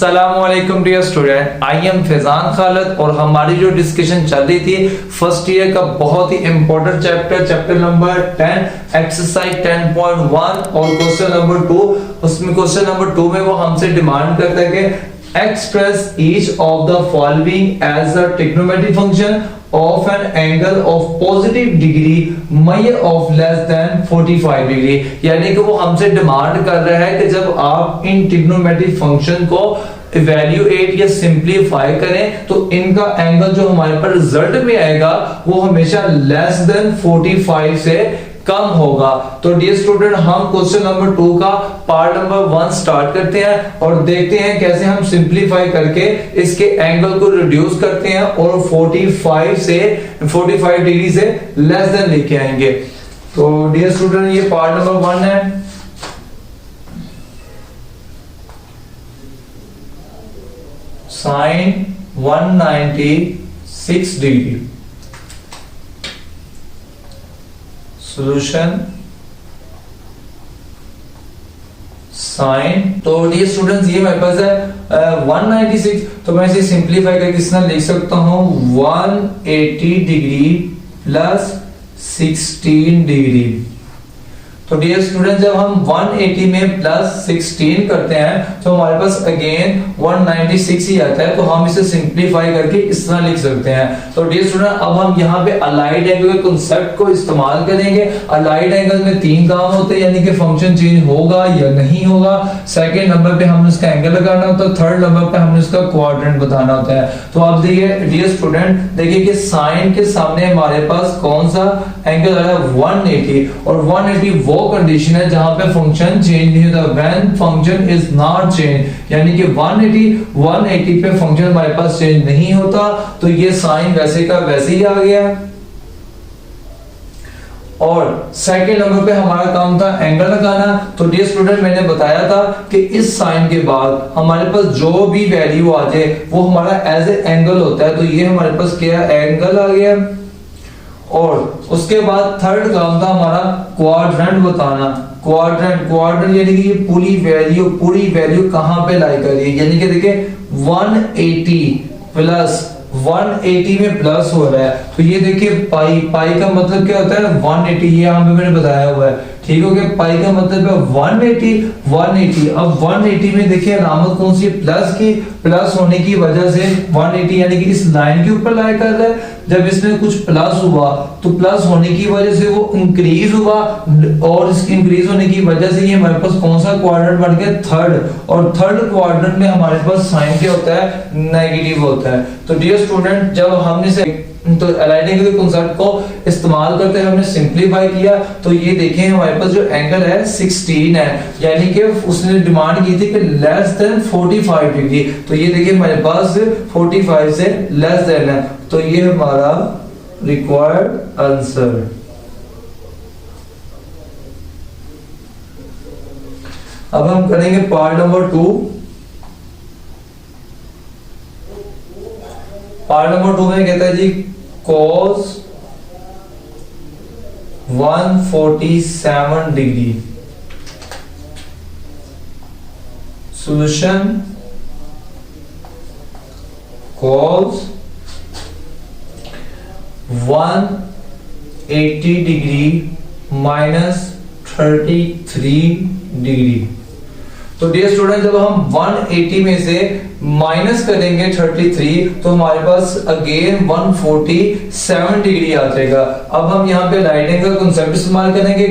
अस्सलामुअलैकुम dear student, I am Faizan Khalid और हमारी जो डिस्कशन चल रही थी फर्स्ट ईयर का बहुत ही इंपॉर्टेंट चैप्टर नंबर 10 एक्सरसाइज 10.1 और क्वेश्चन नंबर 2। उसमें क्वेश्चन नंबर 2 में वो हमसे डिमांड करता है कि express each of the following as a trigonometric function of an angle of positive degree measure of less than 45 degree. यानी कि वो हमसे डिमांड कर रहा है कि जब आप इन ट्रिग्नोमेट्रिक फंक्शन को इवैल्यूएट या सिंपलीफाई करें तो इनका एंगल जो हमारे पास रिजल्ट में आएगा वो हमेशा लेस देन 45 से कम होगा। तो डियर स्टूडेंट, हम क्वेश्चन नंबर 2 का पार्ट नंबर 1 स्टार्ट करते हैं और देखते हैं कैसे हम सिंपलीफाई करके इसके एंगल को रिड्यूस करते हैं और 45 डिग्री से लेस देन लेके आएंगे। तो डियर स्टूडेंट, ये पार्ट नंबर 1 है। Sine 196 degree solution sine. तो डियर स्टूडेंट्स, ये मेरे पास है 196, तो मैं इसे सिंपलीफाई करके इस तरह लिख सकता हूं 180 डिग्री प्लस 16 डिग्री। तो डियर स्टूडेंट, जब हम 180 में प्लस 16 करते हैं तो हमारे पास अगेन 196 ही आता है। तो हम इसे सिंपलीफाई करके इस तरह लिख सकते हैं। तो डियर स्टूडेंट, अब हम यहाँ पे अलाइड एंगल के कांसेप्ट को इस्तेमाल करेंगे। अलाइड एंगल में 3 काम होते हैं, यानी कि फंक्शन चेंज होगा या नहीं होगा। सेकंड नंबर पे हमने इसका एंगल लगाना होता है, थर्ड नंबर पे हमने इसका क्वाड्रेंट बताना होता है। तो आप देखिए डियर स्टूडेंट, देखिए कि साइन के सामने हमारे पास कौन सा एंगल आ रहा है 180, और 180 वो कंडीशन है जहां पे फंक्शन चेंज नहीं होता, when function is not change, यानी कि 180 पे फंक्शन हमारे पास चेंज नहीं होता। तो ये साइन वैसे का वैसे ही आ गया। और सेकंड नंबर पे हमारा काम था एंगल लगाना। तो डियर स्टूडेंट, मैंने बताया था कि इस साइन के बाद हमारे पास जो भी वैल्यू आ जाए वो हमारा एज ए एंगल होता है। तो ये हमारे पास क्या एंगल आ गया। और उसके बाद थर्ड काम था हमारा क्वाड्रेंट बताना। क्वाड्रेंट यानी कि ये पूरी वैल्यू कहां पे लाई कर रही है, यानी कि देखिए 180 प्लस 180 में प्लस हो रहा है। तो ये देखिए पाई का मतलब क्या होता है 180, ये यहाँ पे मैंने बताया हुआ है। ठीक हो गया। पाई का मतलब है 180। अब 180 में देखिए अलामत कौन सी प्लस की, प्लस होने की वजह से 180 यानी कि इस लाइन के ऊपर लाई कर रहा है। जब इसमें कुछ प्लस हुआ तो प्लस होने की वजह से वो इंक्रीज हुआ, और इस इंक्रीज होने की वजह से ये हमारे पास कौन सा क्वाड्रेंट बन गया थर्ड। और थर्ड क्वाड्रेंट में हमारे पास साइन क्या होता है नेगेटिव होता है। तो डियर स्टूडेंट, जब हमने से तो अलाइड एंगल के कांसेप्ट को इस्तेमाल करते हैं हमने सिंपलीफाई किया। तो ये देखें हमारे पास जो एंगल है 16 है, यानी कि उसने डिमांड की थी कि लेस देन 45 डिग्री। तो ये देखिए हमारे पास 45 से लेस देन है। तो ये हमारा रिक्वायर्ड आंसर। अब हम करेंगे पार्ट नंबर 2। पार्ट नंबर 2 में कहता है जी cos 147 degree solution cos 180 degree minus 33 degree. तो डियर स्टूडेंट, जब हम 180 में से माइनस करेंगे 33 तो हमारे पास अगेन 147 डिग्री आ जाएगा। अब हम यहाँ पे राइट एंगल कांसेप्ट इस्तेमाल करेंगे।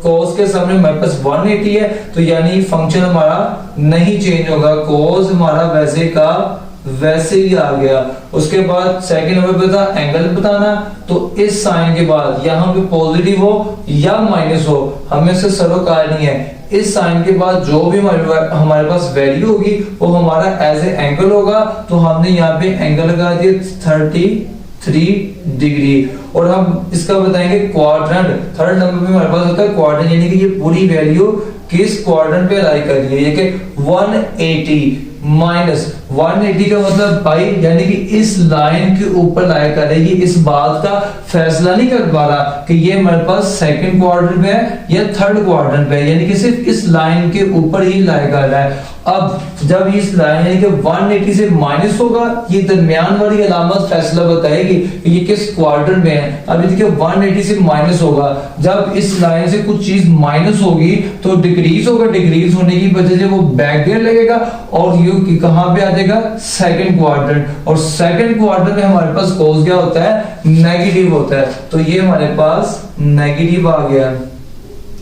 cos के सामने हमारे पास 180 है, तो यानी फंक्शन हमारा नहीं चेंज होगा, cos हमारा वैसे का वैसे ही आ गया। उसके बाद सेकंड नंबर पे था एंगल बताना। तो इस साइन के बाद यहाँ पे पॉजिटिव हो या माइनस हो हमें से सरोकार नहीं है। इस साइन के बाद जो भी हमारे पास वैल्यू होगी वो हमारा एज ए एंगल होगा। तो हमने यहाँ पे एंगल लगा दिया 33 डिग्री। और हम इसका बताएंगे क्वाड्रेंट। थर्ड नंबर पे हमारे पास होता है क्वाड्रेंट, यानी कि ये पूरी वैल्यू किस क्वाड्रेंट पे लाई कर रही है। ये कि 180 माइनस 180 का मतलब पाई, यानी कि इस लाइन के ऊपर लाया कर रहा है, ये इस बात का फैसला नहीं कर पा रहा कि ये हमारे पास सेकंड क्वाड्रेंट में है या थर्ड क्वाड्रेंट में है, यानी कि सिर्फ इस लाइन के ऊपर ही लाया कर रहा है। अब जब इस लाइन यानी कि 180 से माइनस होगा, ये दरमियान वाली अलामत फैसला बताएगी कि ये किस क्वाड्रेंट में है। अब देखिए 180 से माइनस होगा, जब इस लाइन से कुछ चीज माइनस होगी तो डिक्रीज होगा, डिक्रीज होने की वजह से वो बैक गियर लगेगा और ये कहां पे आ जाएगा, सेकंड क्वाड्रेंट। और सेकंड क्वाड्रेंट में हमारे पास कॉज क्या होता है, नेगेटिव होता है, तो ये हमारे पास नेगेटिव आ गया।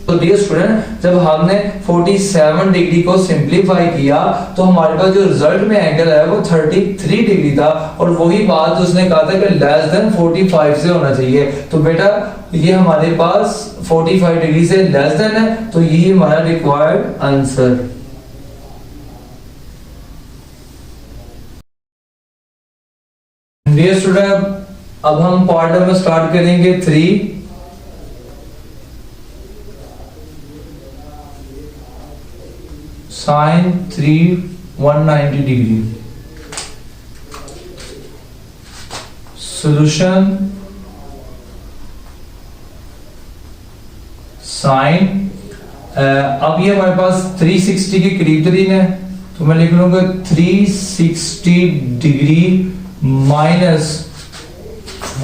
तो डियर स्टूडेंट, जब हमने 47 डिग्री को सिंपलीफाई किया तो हमारे पास जो रिजल्ट में एंगल है वो 33 डिग्री था, और वही बात उसने कहा था कि लेस देन 45 से होना चाहिए। तो बेटा ये हमारे पास 45 डिग्री से लेस देन है, तो यही हमारा रिक्वायर्ड आंसर। डियर स्टूडेंट, अब हम पार्ट नंबर स्टार्ट करेंगे 3। Sign 3 190 degree. सॉल्यूशन साइन, अब ये हमारे पास 360 के करीब तरीन है, तो मैं लिख लूंगा 360 डिग्री माइनस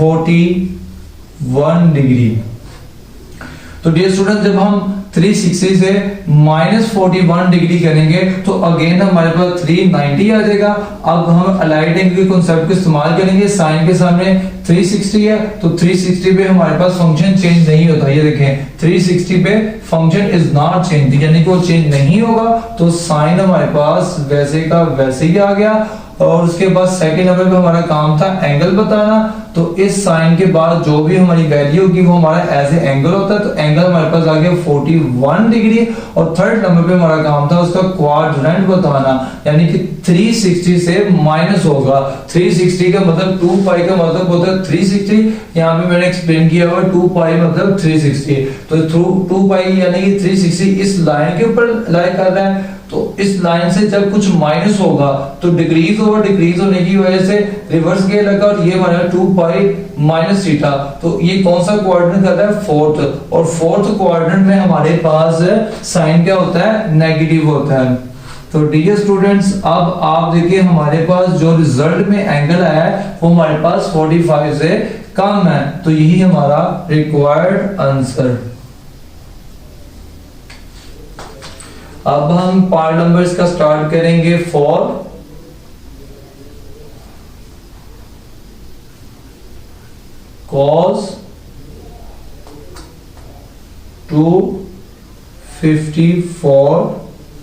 41 डिग्री। तो डियर स्टूडेंट, जब हम 360 से माइनस 41 डिग्री करेंगे तो अगेन हमारे पास 390 आ जाएगा। अब हम अलाइड एंगल के कॉन्सेप्ट को इस्तेमाल करेंगे, साइन के सामने 360 है तो 360 पे हमारे पास फंक्शन चेंज नहीं होता। ये देखें 360 पे फंक्शन इज नॉट चेंज, यानी कि वो चेंज नहीं होगा, तो साइन हमारे पास वैसे का वैसे ही आ गया। और उसके बाद सेकंड नंबर पे हमारा काम था एंगल बताना, तो इस साइन के बाद जो भी हमारी वैल्यू होगी वो हमारा एज ए एंगल होता है, तो एंगल हमारे पास आ गया 41 डिग्री। और थर्ड नंबर पे हमारा काम था उसका क्वाड्रेंट बताना, यानी कि 360 से माइनस होगा। 360 का मतलब 2 पाई का मतलब होता है 360, यहाँ पे मैंने एक्सप्लेन किया हुआ 2 पाई मतलब 360, तो 2 पाई यानी कि 360 इस लाइन के ऊपर लाई कर रहा है। तो इस लाइन से जब कुछ माइनस होगा तो डिक्रीज होगा, डिक्रीज होने की वजह से रिवर्स गेयर लगा और ये हमारा 2 पाई माइनस थीटा। तो ये कौन सा क्वाड्रेंट करता है, फोर्थ, और फोर्थ क्वाड्रेंट में हमारे पास साइन क्या होता है, नेगेटिव होता है। तो डियर स्टूडेंट्स, अब आप देखिए हमारे पास जो रिजल्ट में एंगल आया है वो हमारे पास 45 से कम है, तो यही हमारा रिक्वायर्ड आंसर। अब हम पार्ट नंबर्स का स्टार्ट करेंगे 4। cos 254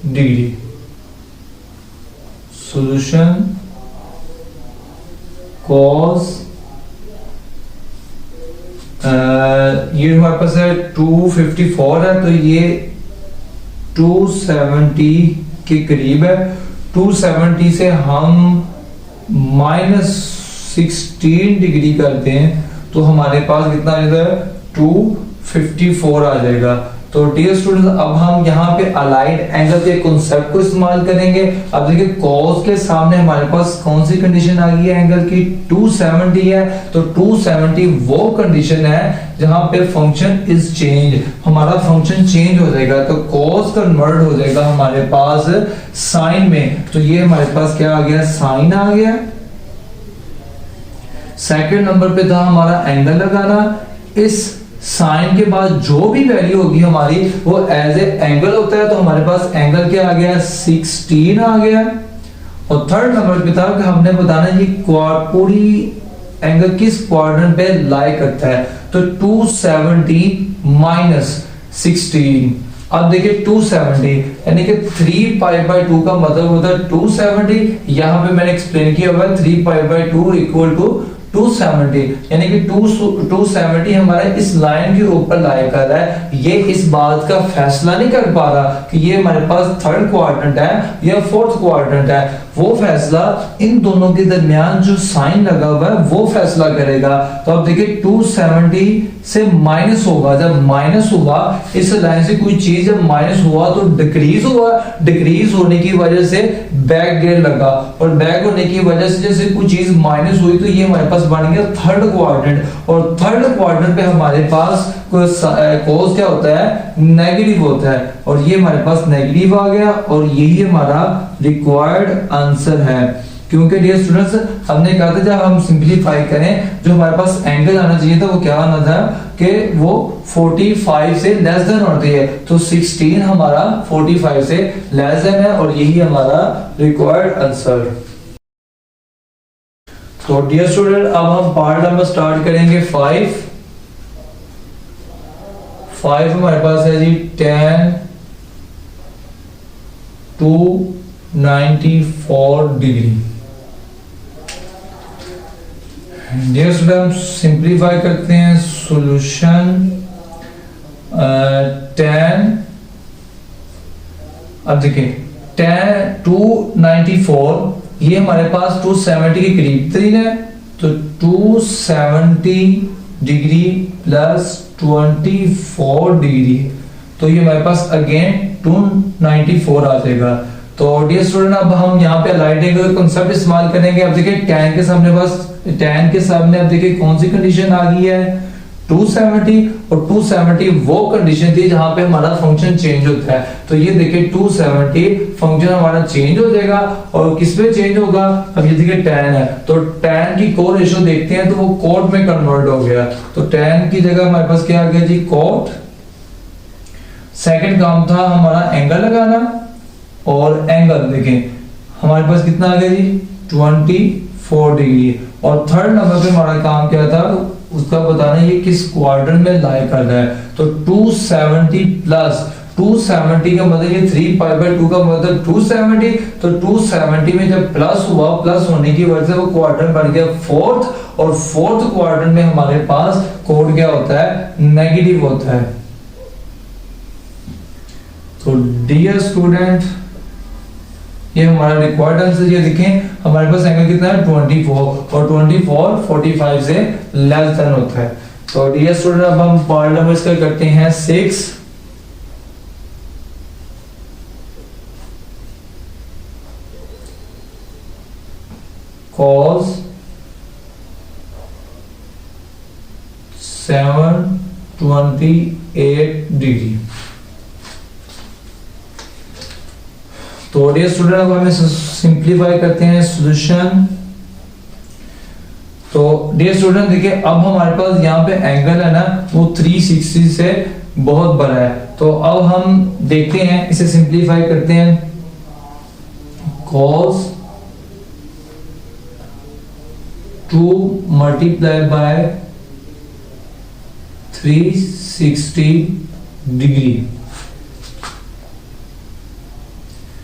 degree. सॉल्यूशन cos ये हमारे पास है 254 है, तो ये 270 के करीब है। 270 से हम -16 डिग्री करते हैं तो हमारे पास कितना आ जाएगा, 254 आ जाएगा। तो डियर स्टूडेंट्स, अब हम यहाँ पे अलाइड एंगल के कॉन्सेप्ट को इस्तेमाल करेंगे। अब देखिए cos के सामने हमारे पास कौन सी कंडीशन आ गई है एंगल की, 270 है, तो 270 वो कंडीशन है जहां पे फंक्शन इज चेंज, हमारा फंक्शन चेंज हो जाएगा, तो cos कन्वर्ट हो जाएगा हमारे पास साइन में। तो ये हमारे पास क्या आ गया, साइन आ गया। सेकंड नंबर पे था हमारा एंगल लगाना। इस साइन के बाद जो भी वैल्यू होगी हमारी वो एज ए एंगल होता है, तो हमारे पास एंगल क्या आ गया, 16 आ गया। और थर्ड नंबर पे था कि हमने बताना ये पूरी एंगल किस क्वाड्रेंट पे लाई करता है, तो 270 -16। अब देखिए 270 यानी कि 3 पाई बाय 2 का मतलब होता है 270। यहाँ पे मैंने एक्सप्लेन किया हुआ है 3 पाई बाय 2 इक्वल टू 270, यानी कि 270 हमारा इस लाइन के ऊपर लाया कर रहा है। ये इस बात का फैसला नहीं कर पा रहा कि ये हमारे पास थर्ड क्वाड्रेंट है या फोर्थ क्वाड्रेंट है, वो फैसला इन दोनों के दरमियान जो साइन लगा हुआ है वो फैसला करेगा। तो अब देखिए 270 से माइनस होगा, जब माइनस हुआ इस लाइन से कोई चीज जब माइनस हुआ तो डिक्रीज हुआ, डिक्रीज होने की वजह से बैक गेयर लगा, और बैक होने की वजह से जैसे कोई चीज माइनस हुई तो ये हमारे पास बन गया थर्ड क्वाड्रेंट, और थर्ड क्वाड्रेंट पे हमारे पास कोस क्या होता है, नेगेटिव होता है, और ये हमारे पास नेगेटिव आ गया, और यही हमारा रिक्वायर्ड आंसर है। क्योंकि डियर स्टूडेंट्स हमने कहा था जब हम सिंपलीफाई करें जो हमारे पास एंगल आना चाहिए था वो क्या आना था कि वो 45 से लेस देन होती है, तो 16 हमारा 45 से लेस देन है, और यही हमारा रिक्वायर्ड आंसर। तो डियर स्टूडेंट अब हम पार्ट नंबर स्टार्ट करेंगे 5 हमारे पास है जी 10 to 94 degree. Dear student simplify करते हैं, सॉल्यूशन 10, अब देखिए 10 to 94 ये हमारे पास 270 के करीब तरीन है, तो 270 डिग्री प्लस 24 डिग्री, तो ये हमारे पास अगेन 294 आ जाएगा। तो डियर स्टूडेंट अब हम यहाँ पे अलाइड एंगल का कांसेप्ट इस्तेमाल करेंगे। अब देखिए tan के सामने बस tan के सामने अब देखिए कौन सी कंडीशन आ गई है 270, और 270 वो कंडीशन थी जहां पे हमारा फंक्शन चेंज होता है, तो ये देखिए 270 फंक्शन हमारा चेंज हो जाएगा, और किस पे चेंज होगा, अब ये देखिए tan है तो tan की कोट रेशियो देखते हैं तो वो कोट में कन्वर्ट हो गया, तो tan की जगह हमारे पास क्या आ गया जी कोट। सेकंड काम था हमारा एंगल लगाना, और एंगल देखें हमारे पास कितना आ गया जी 24 डिग्री, और थर्ड नंबर पे हमारा काम क्या था उसका बताना ये किस क्वाड्रेंट में लाई कर रहा है, तो 270 प्लस 270 का मतलब ये 3π/2 का मतलब 270, तो 270 में जब प्लस हुआ, प्लस होने की वजह से वो क्वाड्रेंट बन गया फोर्थ, और फोर्थ क्वाड्रेंट में हमारे पास कोड क्या होता है नेगेटिव होता है। तो डियर स्टूडेंट ये हमारा रिक्वायर्ड आंसर ये देखें हमारे पास एंगल कितना है 24, और 24 45 से लेस देन होता है। तो डियर स्टूडेंट अब हम पार्ट नंबर इसका करते हैं 6। cos 728 degree. तो डियर स्टूडेंट अब हमें सिंपलीफाई करते हैं सॉल्यूशन। तो डियर स्टूडेंट देखिए अब हमारे पास यहाँ पे एंगल है ना वो 360 से बहुत बड़ा है, तो अब हम देखते हैं इसे सिंपलीफाई करते हैं। cos 2 multiply by 360 degree.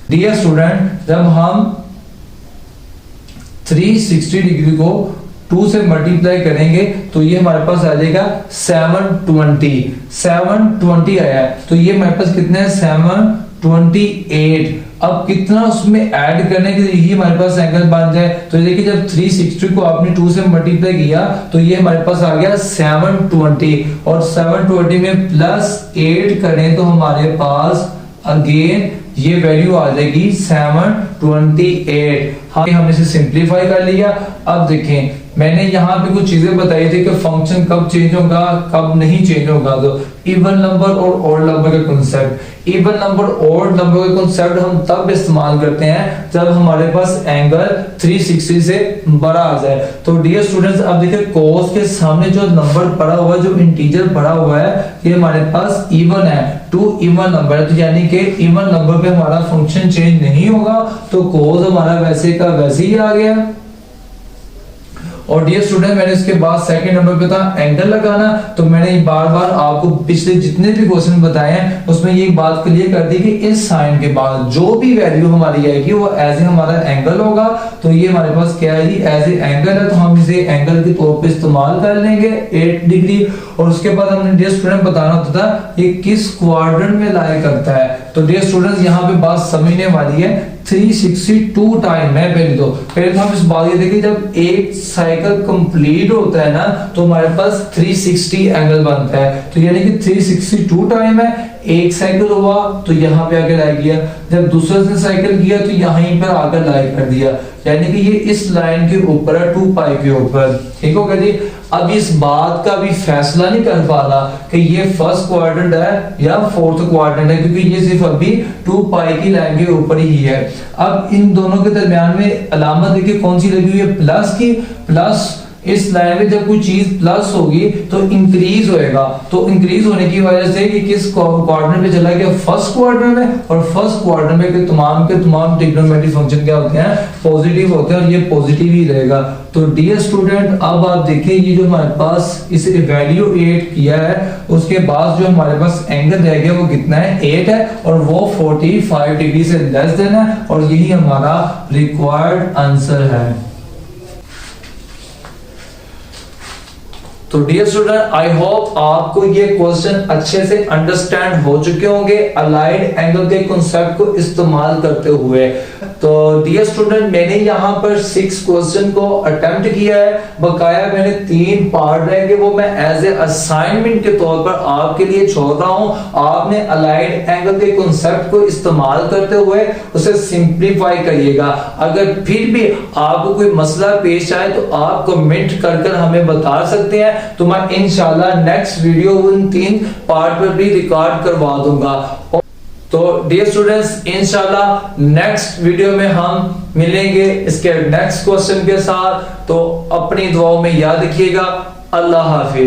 Dear student जब हम 360 डिग्री को 2 से मल्टीप्लाई करेंगे तो ये हमारे पास आ जाएगा 720 आया है, तो ये हमारे पास कितने हैं 728। अब कितना उसमें ऐड करने के लिए हमारे पास एंगल बन जाए, तो देखिए जब 360 को आपने 2 से मल्टीप्लाई किया तो ये हमारे पास आ गया 720, और 720 में +8 करें तो हमारे पास अगेन ये वैल्यू आ जाएगी 728। हाँ हमने इसे सिंपलीफाई कर लिया। अब देखें मैंने यहाँ पे कुछ चीजें बताई थी कि फंक्शन कब चेंज होगा कब नहीं चेंज होगा, तो इवन नंबर और ऑड नंबर का concept, even number odd number का कांसेप्ट हम तब इस्तेमाल करते हैं जब हमारे पास एंगल 360 से बड़ा आ जाए। तो डियर स्टूडेंट्स अब देखिए cos के सामने जो नंबर पड़ा हुआ है, जो इंटीजर पड़ा हुआ है, ये हमारे पास इवन है, 2 इवन नंबर है, तो यानी कि इवन नंबर पे हमारा फंक्शन चेंज नहीं होगा, तो cos हमारा वैसे का वैसे ही आ गया। और डियर स्टूडेंट मैंने इसके बाद सेकंड नंबर पे था एंगल लगाना, तो मैंने बार बार आपको पिछले जितने भी क्वेश्चन बताए हैं उसमें ये बात क्लियर कर दी कि इस साइन के बाद जो भी वैल्यू हमारी आएगी वो एज ए हमारा एंगल होगा। तो ये हमारे पास क्या है जी एज ए एंगल है, तो हम इसे एंगल के तौर पे इस्तेमाल कर लेंगे 8 डिग्री। और उसके बाद हमने डियर स्टूडेंट बताना होता था ये किस क्वाड्रेंट में लाई करता है, तो डियर स्टूडेंट्स यहाँ पे बात समझने वाली है। 362 टाइम है पहले तो हम इस बात ये देखिए, जब एक साइकिल कंप्लीट होता है ना तो हमारे पास 360 एंगल बनता है। तो यानी कि 362 टाइम है, एक साइकिल हुआ तो यहाँ पे आके लाई किया, जब दूसरे से साइकिल किया तो यहीं पर आकर लाई कर दिया, यानी कि ये इस लाइन के ऊपर है 2 पाई के ऊपर। ठीक हो गया जी। अब इस बात का भी फैसला नहीं कर पा रहा कि ये फर्स्ट क्वाड्रेंट है या फोर्थ क्वाड्रेंट है, क्योंकि ये सिर्फ अभी 2 पाई की लाइन के ऊपर ही है। अब इन दोनों के दरमियान में अलामत देखिए कौन सी लगी हुई है, प्लस की। प्लस इस लाइन में जब कोई चीज प्लस होगी तो इंक्रीज होएगा, तो इंक्रीज होने की वजह से कि किस क्वाड्रेंट पे चला गया, फर्स्ट क्वाड्रेंट में। और फर्स्ट क्वाड्रेंट में के तमाम ट्रिग्नोमेट्रिक फंक्शन क्या होते हैं, पॉजिटिव होते हैं, और ये पॉजिटिव ही रहेगा। तो डियर स्टूडेंट अब आप देखिए ये जो हमारे पास इसे इवैल्यूएट किया है उसके बाद जो हमारे पास एंगल रह गया वो कितना है, 8 है, और वो 45 डिग्री से लेस देन है, और यही हमारा रिक्वायर्ड आंसर है। तो डियर स्टूडेंट आई होप आपको ये क्वेश्चन अच्छे से अंडरस्टैंड हो चुके होंगे अलाइड एंगल के कॉन्सेप्ट को इस्तेमाल करते हुए। तो डियर स्टूडेंट मैंने यहाँ पर 6 क्वेश्चन को अटेम्प्ट किया है, बकाया मैंने 3 पार्ट रहेंगे वो मैं एज ए असाइनमेंट के तौर पर आपके लिए छोड़ रहा हूँ। आपने अलाइड एंगल के कॉन्सेप्ट को इस्तेमाल करते हुए उसे सिंप्लीफाई करिएगा। अगर फिर भी आपको कोई मसला पेश आए तो आप कमेंट कर हमें बता सकते हैं, तो मैं इंशाल्लाह नेक्स्ट वीडियो उन 3 पार्ट पर भी रिकॉर्ड करवा दूंगा। तो डियर स्टूडेंट्स इंशाल्लाह नेक्स्ट वीडियो में हम मिलेंगे इसके नेक्स्ट क्वेश्चन के साथ। तो अपनी दुआओं में याद रखिएगा। अल्लाह हाफिज।